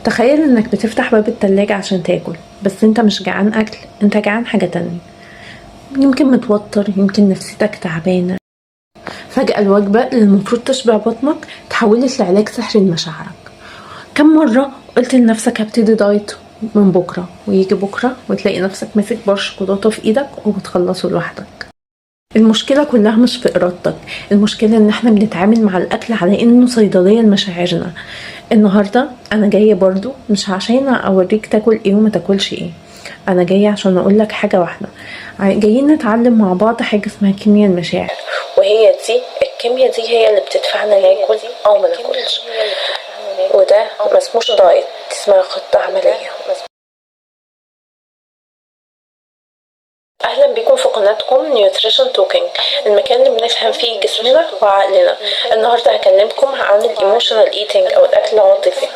تخيل انك بتفتح باب التلاجة عشان تاكل، بس انت مش جعان اكل، انت جعان حاجة تانية. يمكن متوتر، يمكن نفسيتك تعبانة. فجأة الوجبة اللي المفروض تشبع بطنك تحولت لعلاج سحري لمشاعرك. كم مرة قلت لنفسك هبتدي دايت من بكرة، ويجي بكرة وتلاقي نفسك ماسك بار شوكولاتة في ايدك وبتخلصه لوحدك. المشكلة كلها مش في إرادتك، المشكلة إن إحنا بنتعامل مع الأكل على إنه صيدلية لمشاعرنا. النهاردة أنا جاية برضو مش عشان أوريك تاكل إيه وما تاكلش إيه، أنا جاية عشان أقولك حاجة واحدة. جايين نتعلم مع بعض حاجة اسمها كيمياء المشاعر، وهي دي الكيمياء دي هي اللي بتدفعنا ناكل أو ما ناكلش. وده مسموش دايت، اسمها خطة عملية. اهلا بكم في قناتكم نيوتريشن توكينج، المكان اللي بنفهم فيه جسمنا وعقلنا. النهارده هكلمكم عن الايموشنال ايتينج او الاكل العاطفي.